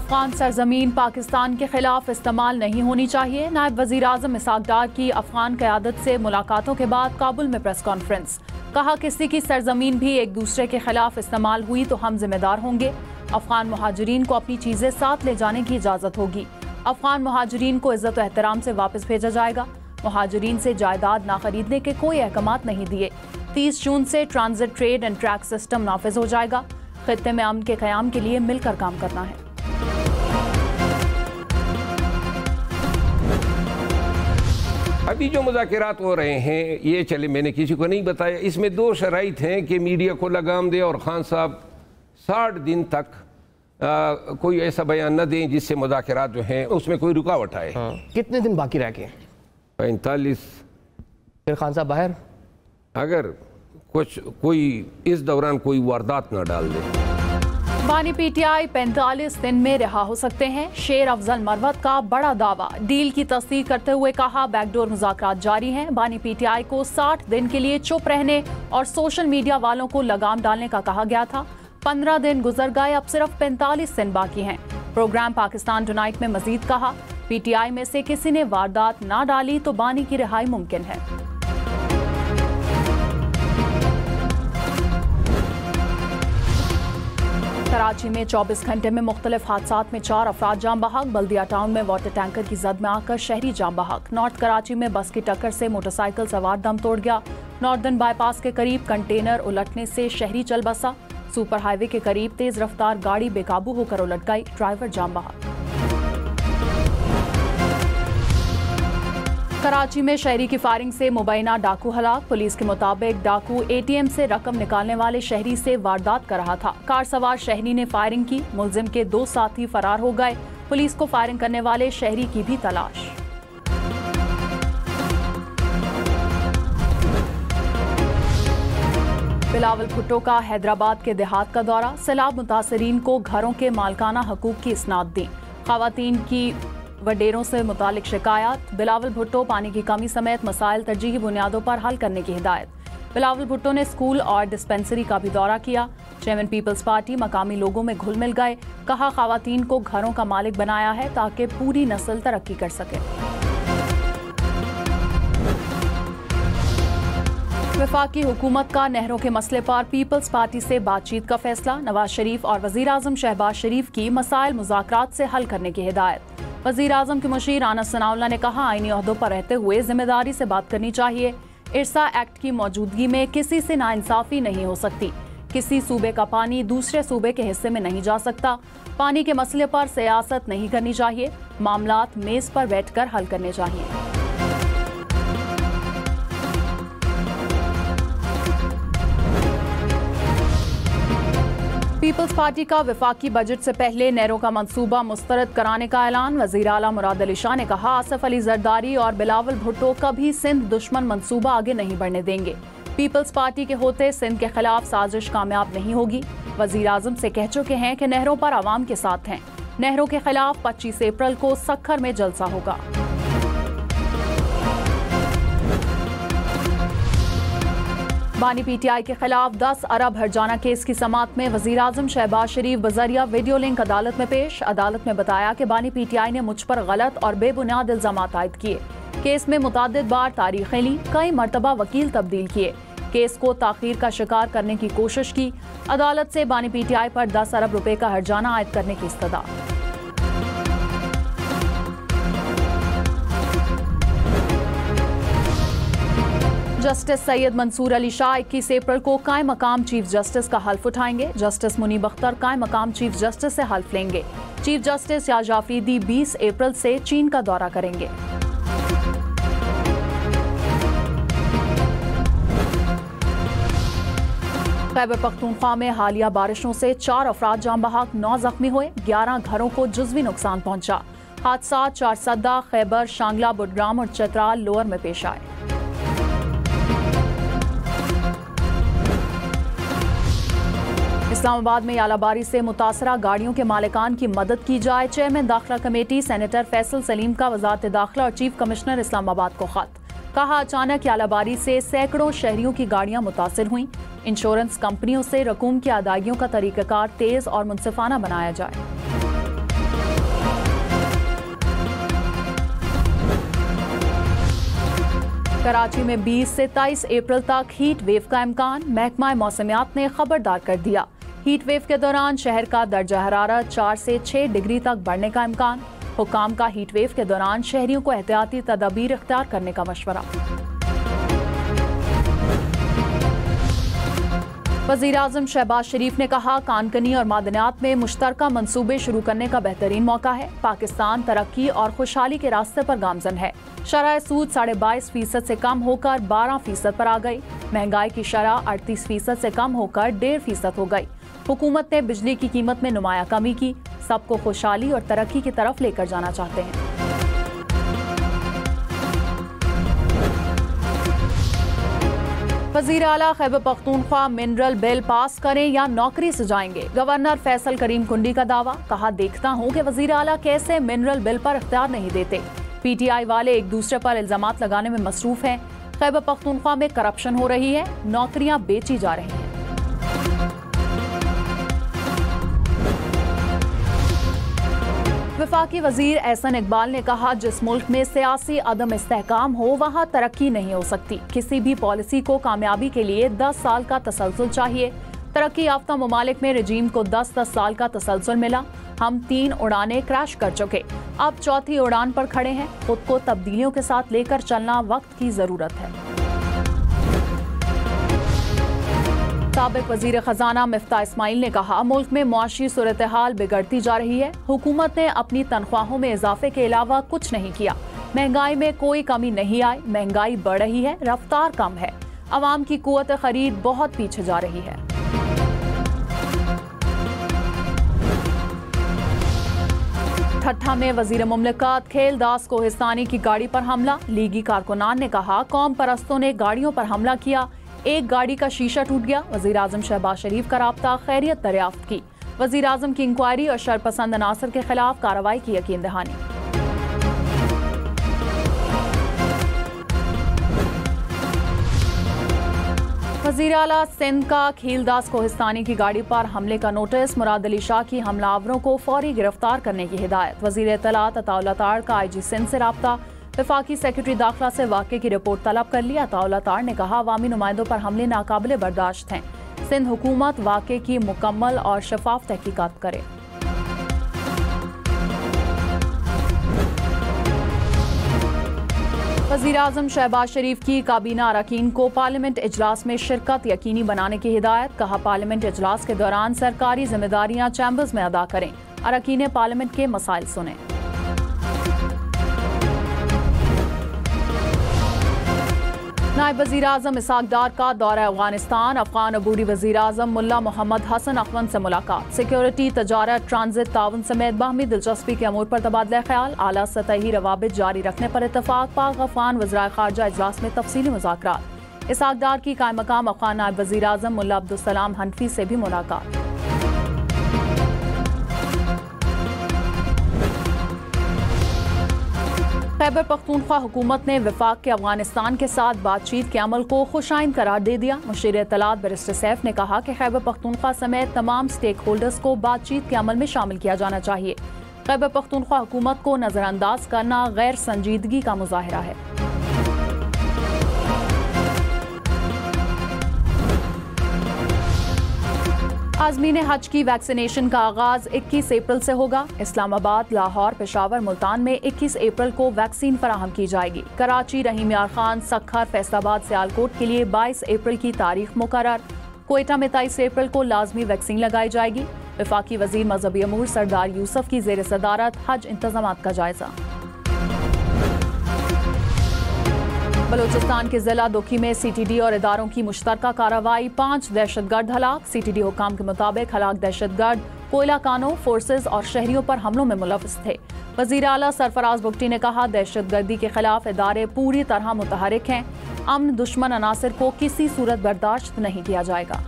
अफगान सरजमीन पाकिस्तान के खिलाफ इस्तेमाल नहीं होनी चाहिए। नायब वजीर आज़म इसहाक डार की अफगान क़यादत से मुलाकातों के बाद काबुल में प्रेस कॉन्फ्रेंस। कहा, किसी की सरजमीन भी एक दूसरे के खिलाफ इस्तेमाल हुई तो हम जिम्मेदार होंगे। अफगान मुहाजिरीन को अपनी चीजें साथ ले जाने की इजाजत होगी। अफगान मुहाजिरीन को इज्जत और एहतराम से वापस भेजा जाएगा। मुहाजिरीन से जायदाद ना खरीदने के कोई अहकामात नहीं दिए। 30 जून से transit trade and track system नाफिज हो जाएगा। खित्ते में अमन के क़याम के लिए मिलकर काम करना है। अभी जो मुज़ाकरात हो रहे हैं ये चले, मैंने किसी को नहीं बताया, इसमें 2 शराइत हैं कि मीडिया को लगाम दे और खान साहब 60 दिन तक कोई ऐसा बयान न दें जिससे मुज़ाकरात जो हैं उसमें कोई रुकावट आए। कितने दिन बाकी रह गए? 45। फिर खान साहब बाहर, अगर कोई इस दौरान कोई वारदात न डाल दे। बानी पीटीआई 45 दिन में रिहा हो सकते हैं। शेर अफजल मरवत का बड़ा दावा। डील की तस्दीक करते हुए कहा, बैकडोर मुज़ाकरात जारी हैं। बानी पीटीआई को 60 दिन के लिए चुप रहने और सोशल मीडिया वालों को लगाम डालने का कहा गया था। 15 दिन गुजर गए, अब सिर्फ 45 दिन बाकी हैं। प्रोग्राम पाकिस्तान टुनाइट में मजीद कहा, पीटीआई में से किसी ने वारदात ना डाली तो बानी की रिहाई मुमकिन है। कराची में 24 घंटे में मुख्तलिफ हादसात में 4 अफराद जाम बहक। बल्दिया टाउन में वाटर टैंकर की जद में आकर शहरी जाम बहक। नॉर्थ कराची में बस की टक्कर से मोटरसाइकिल सवार दम तोड़ गया। नॉर्दर्न बाईपास के करीब कंटेनर उलटने से शहरी चल बसा। सुपर हाईवे के करीब तेज रफ्तार गाड़ी बेकाबू होकर उलट गई, ड्राइवर जाम बहक। कराची में शहरी की फायरिंग से मुबैना डाकू हलाक। पुलिस के मुताबिक डाकू एटीएम से रकम निकालने वाले शहरी से वारदात कर रहा था। कार सवार शहरी ने फायरिंग की। मुलजिम के 2 साथी फरार हो गए। पुलिस को फायरिंग करने वाले शहरी की भी तलाश। बिलावल भुट्टो का हैदराबाद के देहात का दौरा। सैलाब मुतासरीन को घरों के मालकाना हकूक की इसनाद दी। खवातीन की वडेरों से मुतालिक शिकायत। बिलावल भुट्टो पानी की कमी समेत मसाइल तरजीही बुनियादों पर हल करने की हिदायत। बिलावल भुट्टो ने स्कूल और डिस्पेंसरी का भी दौरा किया। चेयरमैन पीपल्स पार्टी मकामी लोगों में घुल मिल गए। कहा, खवातीन को घरों का मालिक बनाया है ताकि पूरी नस्ल तरक्की कर सके। वफाकी हुकूमत का नहरों के मसले पर पीपल्स पार्टी से बातचीत का फैसला। नवाज शरीफ और वजीर आजम शहबाज शरीफ की मसाइल मुज़ाकरात से हल करने की हिदायत। वजीर आजम के मुशीर आनस सनाउल्लाह ने कहा, आईनी ओहदों पर रहते हुए जिम्मेदारी से बात करनी चाहिए। इरसा एक्ट की मौजूदगी में किसी से नाइंसाफी नहीं हो सकती। किसी सूबे का पानी दूसरे सूबे के हिस्से में नहीं जा सकता। पानी के मसले पर सियासत नहीं करनी चाहिए। मामलात मेज पर बैठकर हल करने चाहिए। पीपल्स पार्टी का वफाकी बजट से पहले नहरों का मंसूबा मुस्तरद कराने का ऐलान। वज़ीर आला मुराद अली शाह ने कहा, आसिफ अली जरदारी और बिलावल भुट्टो कभी सिंध दुश्मन मंसूबा आगे नहीं बढ़ने देंगे। पीपल्स पार्टी के होते सिंध के खिलाफ साजिश कामयाब नहीं होगी। वज़ीर आज़म से कह चुके हैं कि नहरों पर आवाम के साथ हैं। नहरों के खिलाफ 25 अप्रैल को सक्खर में जलसा होगा। बानी पीटीआई के खिलाफ 10 अरब हर्जाना केस की समाअत में वजीर आजम शहबाज शरीफ बजरिया वीडियो लिंक अदालत में पेश। अदालत में बताया कि बानी पीटीआई ने मुझ पर गलत और बेबुनियाद इल्जामात आयद किए। केस में मुतादिद बार तारीखें ली, कई मरतबा वकील तब्दील किए। केस को ताखीर का शिकार करने की कोशिश की। अदालत से बानी पीटीआई पर 10 अरब रुपए का हर्जाना आयद करने की इस्तदा। जस्टिस सैयद मंसूर अली शाह 21 अप्रैल को कायम मकाम चीफ जस्टिस का हल्फ उठाएंगे। जस्टिस मुनीब अख्तर कायम मकाम चीफ जस्टिस से हल्फ लेंगे। चीफ जस्टिस याज आफरीदी 20 अप्रैल से चीन का दौरा करेंगे। खैबर पख्तूनख्वा में हालिया बारिशों से 4 अफराद जाम बहक, 9 जख्मी हुए, 11 घरों को जुज़वी नुकसान पहुंचा। हादसा चारसद्दा, खैबर, शांगला, बुडग्राम और चतराल लोअर में पेश आए। इस्लामाबाद में यालाबारी से मुतासरा गाड़ियों के मालिकान की मदद की जाए। चेयरमैन दाखिला कमेटी सेनेटर फैसल सलीम का वजारत दाखिला और चीफ कमिश्नर इस्लामाबाद को खत। कहा, अचानक यालाबारी से सैकड़ों शहरियों की गाड़ियां मुतासिर हुई। इंश्योरेंस कंपनियों से रकूम की अदायगियों का तरीकाकार तेज और मुनसिफाना बनाया जाए। कराची में 20 से 23 अप्रैल तक हीट वेव का इम्कान, महकमा मौसमियात ने खबरदार कर दिया। हीट वेव के दौरान शहर का दर्जा हरारत 4 से 6 डिग्री तक बढ़ने का इम्कान। हुक्काम का हीट वेव के दौरान शहरियों को एहतियाती तदाबीर इख्तियार करने का मशवरा। वज़ीर आज़म शहबाज शरीफ ने कहा, कानकनी और मादनियात में मुश्तरका मंसूबे शुरू करने का बेहतरीन मौका है। पाकिस्तान तरक्की और खुशहाली के रास्ते पर गामजन है। शरह सूद 22.5% से कम होकर 12% पर आ गई। महंगाई की शरह 38% से कम होकर 1.5% हो गई। हुकूमत ने बिजली की कीमत में नुमाया कमी की। सबको खुशहाली और तरक्की की तरफ लेकर जाना चाहते हैं। वज़ीर आला Khyber Pakhtunkhwa mineral bill pass करें या नौकरी से जाएंगे। गवर्नर फैसल करीम कुंडी का दावा, कहा देखता हूं कि वज़ीर आला कैसे मिनरल बिल पर इख्तियार नहीं देते। PTI वाले एक दूसरे पर इल्जामात लगाने में मसरूफ हैं। खैबर पख्तूनख्वा में करप्शन हो रही है, नौकरियां बेची जा रही हैं। वफाकी वजीर एहसन इकबाल ने कहा, जिस मुल्क में सियासी अदम इस्तेहकाम हो वहाँ तरक्की नहीं हो सकती। किसी भी पॉलिसी को कामयाबी के लिए 10 साल का तसलसल चाहिए। तरक्की याफ्ता ममालिक में रजीम को 10 साल का तसलसल मिला। हम 3 उड़ानें क्रैश कर चुके, अब चौथी उड़ान पर खड़े हैं। खुद को तब्दीलियों के साथ लेकर चलना वक्त की जरूरत है। साबिक वजीर खजाना मिफ्ता इस्माइल ने कहा, मुल्क में मुआशी सूरत हाल बिगड़ती जा रही है। हुकूमत ने अपनी तनख्वाहों में इजाफे के अलावा कुछ नहीं किया। महंगाई में कोई कमी नहीं आई, महंगाई बढ़ रही है, रफ्तार कम है। अवाम की कुव्वत खरीद बहुत पीछे जा रही है। ठट्ठा में वजीर मुमलिकत खेलदास कोहिस्तानी की गाड़ी पर हमला। लीगी कारकुनान ने कहा, कौम परस्तों ने गाड़ियों पर हमला किया, एक गाड़ी का शीशा टूट गया। वज़ीर आज़म शहबाज शरीफ का राब्ता खैरियत दरियाफ्त की। वज़ीर आज़म की इंक्वायरी और शरपसंद अनासर के खिलाफ कार्रवाई की यकीन दहानी। वज़ीर आला सिंध का खीलदास कोहिस्तानी की गाड़ी पर हमले का नोटिस। मुराद अली शाह की हमलावरों को फौरी गिरफ्तार करने की हिदायत। वज़ीर इत्तलात अताउल्लाह तार का IG सिंध से राब्ता। वफाकी सेक्रेटरी दाखिला से वाक़े की रिपोर्ट तलब कर ली। अताउल्लाह तार ने कहा, अवामी नुमाइंदों पर हमले नाकाबिले बर्दाश्त हैं। सिंध हुकूमत वाक़े की मुकम्मल और शफाफ तहकीकात करे। वज़ीर आज़म शहबाज शरीफ की काबीना अरकान को पार्लियामेंट इजलास में शिरकत यकीनी बनाने की हिदायत। कहा, पार्लियामेंट इजलास के दौरान सरकारी जिम्मेदारियां चैम्बर्स में अदा करें। अरकान पार्लियामेंट के मसाइल सुने। नायब वज़ीर आज़म इसहाक डार का दौरा अफगानिस्तान। अफगान अबूरी वज़ीर आज़म मुल्ला मोहम्मद हसन अखवन से मुलाकात। सिक्योरिटी, तजारत, ट्रांजिट, ताउन समेत बाहमी दिलचस्पी के अमूर पर तबादला ख्याल। आला सतही रवाबित जारी रखने पर इत्तफाक। पाक अफगान वज़राए खारजा इजलास में तफसीली मुज़ाकरात। इसहाक डार की कायम मकाम अफगान नायब वज़ीर आज़म मुल्ला अब्दुलसलाम हनफी से भी मुलाकात। खैबर पख्तूनख्वा हुकूमत ने वफाक के अफगानिस्तान के साथ बातचीत के अमल को खुशाइन करार दे दिया। मुशीर इत्तलात बैरिस्टर सैफ ने कहा कि खैबर पख्तूनख्वा समेत तमाम स्टेक होल्डर्स को बातचीत के अमल में शामिल किया जाना चाहिए। खैबर पख्तूनख्वा हुकूमत को नजरअंदाज करना गैर संजीदगी का मुजाहिरा है। आज़मीन हज की वैक्सीनेशन का आगाज 21 अप्रैल से होगा। इस्लामाबाद, लाहौर, पेशावर, मुल्तान में 21 अप्रैल को वैक्सीन फराहम की जाएगी। कराची, रहीम यार खान, सक्खर, फैसलाबाद, सियालकोट के लिए 22 अप्रैल की तारीख मुकर्रर। कोयटा में 23 अप्रैल को लाजमी वैक्सीन लगाई जाएगी। वफाकी वजीर मजहबी अमूर सरदार यूसुफ की जेर सदारत हज इंतजामात का जायजा। बलूचिस्तान के जिला दुखी में CTD और इदारों की मुश्तरका कार्रवाई। 5 दहशतगर्द हलाक। CTD हुकाम के मुताबिक हलाक दहशतगर्द कोयला कानों, फोर्सेज और शहरियों पर हमलों में मुलव्वस थे। वजीर आला सरफराज बुगटी ने कहा, दहशतगर्दी के खिलाफ इदारे पूरी तरह मुतहरिक हैं। अमन दुश्मन अनासिर को किसी सूरत बर्दाश्त नहीं किया जाएगा।